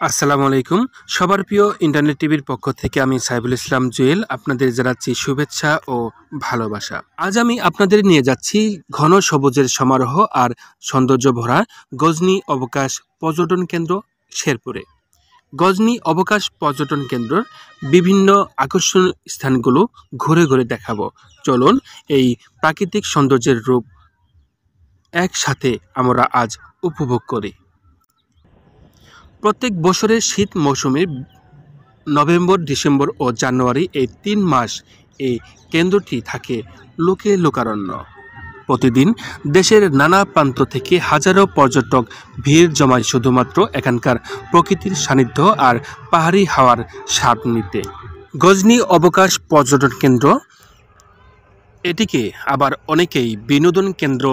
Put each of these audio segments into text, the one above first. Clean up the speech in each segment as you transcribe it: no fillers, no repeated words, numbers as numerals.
আসসালামু আলাইকুম। সবার প্রিয় ইন্টারনেট টিভির পক্ষ থেকে আমি সাইফুল ইসলাম জুয়েল আপনাদের জানাচ্ছি শুভেচ্ছা ও ভালোবাসা। আজ আমি আপনাদের নিয়ে যাচ্ছি ঘন সবুজের সমারোহ আর সৌন্দর্য ভরা গজনী অবকাশ পর্যটন কেন্দ্র শেরপুরে। গজনী অবকাশ পর্যটন কেন্দ্রের বিভিন্ন আকর্ষণীয় স্থানগুলো ঘুরে ঘুরে দেখাবো। চলুন এই প্রাকৃতিক সৌন্দর্যের রূপ একসাথে আমরা আজ উপভোগ করি। প্রত্যেক বছরের শীত মৌসুমে নভেম্বর, ডিসেম্বর ও জানুয়ারি এই ৩ মাস এই কেন্দ্রটি থাকে লোকে লোকারণ্য। প্রতিদিন দেশের নানা প্রান্ত থেকে হাজারো পর্যটক ভিড় জমায় শুধুমাত্র এখানকার প্রকৃতির সান্নিধ্য আর পাহাড়ি হাওয়ার স্বাদ নিতে। গজনী অবকাশ পর্যটন কেন্দ্র, এটিকে আবার অনেকেই বিনোদন কেন্দ্র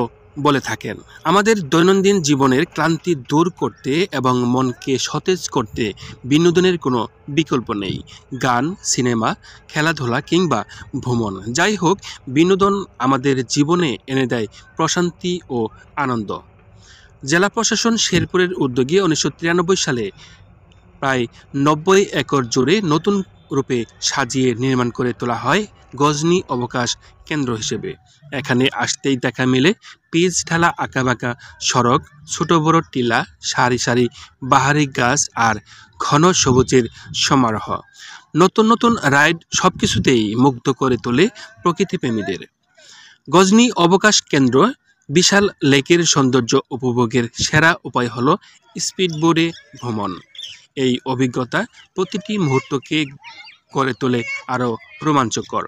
বলে থাকেন। আমাদের দৈনন্দিন জীবনের ক্লান্তি দূর করতে এবং মনকে সতেজ করতে বিনোদনের কোনো বিকল্প নেই। গান, সিনেমা, খেলাধুলা কিংবা ভ্রমণ, যাই হোক, বিনোদন আমাদের জীবনে এনে দেয় প্রশান্তি ও আনন্দ। জেলা প্রশাসন শেরপুরের উদ্যোগে 1993 সালে প্রায় 90 একর জুড়ে নতুন রূপে সাজিয়ে নির্মাণ করে তোলা হয় গজনী অবকাশ কেন্দ্র হিসেবে। এখানে আসতেই দেখা মেলে পিচ ঢালা আঁকাবাঁকা সড়ক, ছোট বড় টিলা, সারি সারি বাহারি গাছ আর ঘন সবুজের সমারোহ। নতুন নতুন রাইড সবকিছুতেই মুগ্ধ করে তোলে প্রকৃতিপ্রেমীদের। গজনী অবকাশ কেন্দ্র বিশাল লেকের সৌন্দর্য উপভোগের সেরা উপায় হলো স্পিডবোটে ভ্রমণ। এই অভিজ্ঞতা প্রতিটি মুহূর্তকে করে তোলে আরও রোমাঞ্চকর।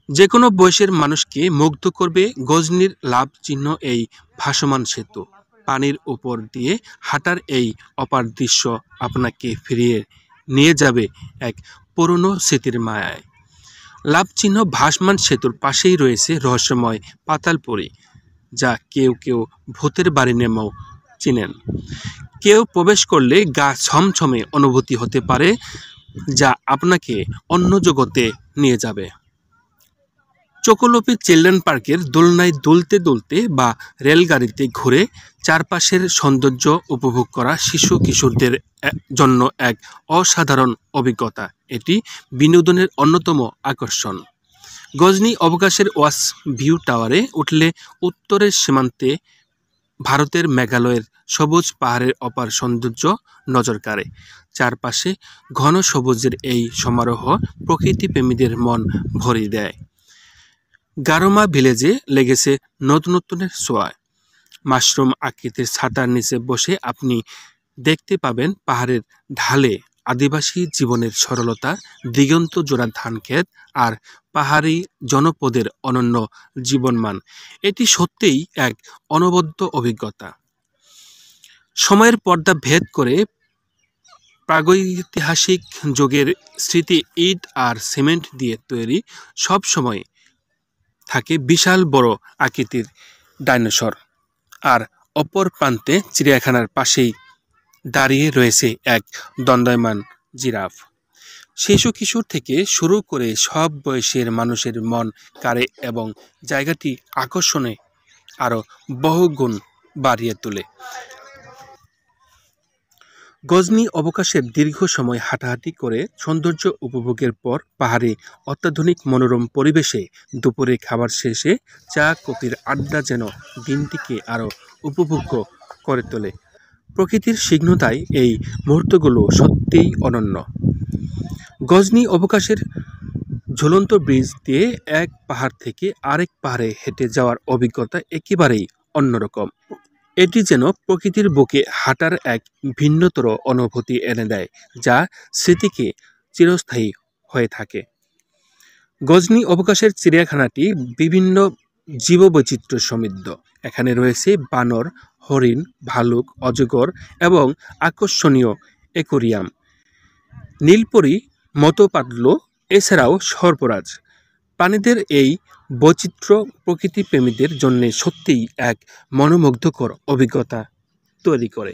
যে কোনো বয়সের মানুষকে মুগ্ধ করবে গজনীর লাভ চিহ্ন এই ভাসমান সেতু। পানির উপর দিয়ে হাঁটার এই অপার দৃশ্য আপনাকে ফিরিয়ে নিয়ে যাবে এক পুরনো স্মৃতির মায়ায়। লাভ চিহ্ন ভাসমান সেতুর পাশেই রয়েছে রহস্যময় পাতালপুরী, যা কেউ কেউ ভূতের বাড়ি নামেও চিনেন। কেউ প্রবেশ করলে গা ছমছমে অনুভূতি হতে পারে, যা আপনাকে অন্য জগতে নিয়ে যাবে। চকোলোপি চিলড্রেন পার্কের দোলনায় দুলতে দুলতে বা রেলগাড়িতে ঘুরে চারপাশের সৌন্দর্য উপভোগ করা শিশু কিশোরদের জন্য এক অসাধারণ অভিজ্ঞতা। এটি বিনোদনের অন্যতম আকর্ষণ। গজনী অবকাশের ওয়াচ ভিউ টাওয়ারে উঠলে উত্তরের সীমান্তে ভারতের মেঘালয়ের সবুজ পাহাড়ের অপার সৌন্দর্য নজর কাড়ে। চারপাশে ঘন সবুজের এই সমারোহ প্রকৃতিপ্রেমীদের মন ভরিয়ে দেয়। গারোমা ভিলেজে লেগেছে নতুনের ছোঁয়ায়। মাশরুম আকৃতির ছাতার নিচে বসে আপনি দেখতে পাবেন পাহাড়ের ঢালে আদিবাসী জীবনের সরলতা, দিগন্ত জোড়া ধানক্ষেত আর পাহাড়ি জনপদের অনন্য জীবনমান। এটি সত্যিই এক অনবদ্য অভিজ্ঞতা। সময়ের পর্দা ভেদ করে প্রাগৈতিহাসিক যুগের স্মৃতি ইট আর সিমেন্ট দিয়ে তৈরি। সব সময় থাকে বিশাল বড় আকৃতির ডাইনোসর, আর অপর প্রান্তে চিড়িয়াখানার পাশেই দাঁড়িয়ে রয়েছে এক দণ্ডায়মান জিরাফ। শিশু কিশোর থেকে শুরু করে সব বয়সের মানুষের মন কাড়ে এবং জায়গাটি আকর্ষণে আরও বহুগুণ বাড়িয়ে তোলে। গজনী অবকাশের দীর্ঘ সময় হাঁটাহাঁটি করে সৌন্দর্য উপভোগের পর পাহাড়ে অত্যাধুনিক মনোরম পরিবেশে দুপুরে খাবার শেষে চা কফির আড্ডা যেন দিনটিকে আরও উপভোগ্য করে তোলে। প্রকৃতির স্নিগ্ধতায় এই মুহূর্তগুলো সত্যিই অনন্য। গজনী অবকাশের ঝুলন্ত ব্রিজ দিয়ে এক পাহাড় থেকে আরেক পাহাড়ে হেঁটে যাওয়ার অভিজ্ঞতা একেবারেই অন্যরকম। এটি যেন প্রকৃতির বুকে হাঁটার এক ভিন্নতর অনুভূতি এনে দেয়, যা স্মৃতিকে চিরস্থায়ী হয়ে থাকে। গজনী অবকাশের চিড়িয়াখানাটি বিভিন্ন জীববৈচিত্র্য সমৃদ্ধ। এখানে রয়েছে বানর, হরিণ, ভালুক, অজগর এবং আকর্ষণীয় অ্যাকোয়ারিয়াম, নীলপরি, মতপাতলু, এছাড়াও সর্পরাজ। প্রাণীদের এই বৈচিত্র্য প্রকৃতিপ্রেমীদের জন্য সত্যিই এক মনোমুগ্ধকর অভিজ্ঞতা তৈরি করে।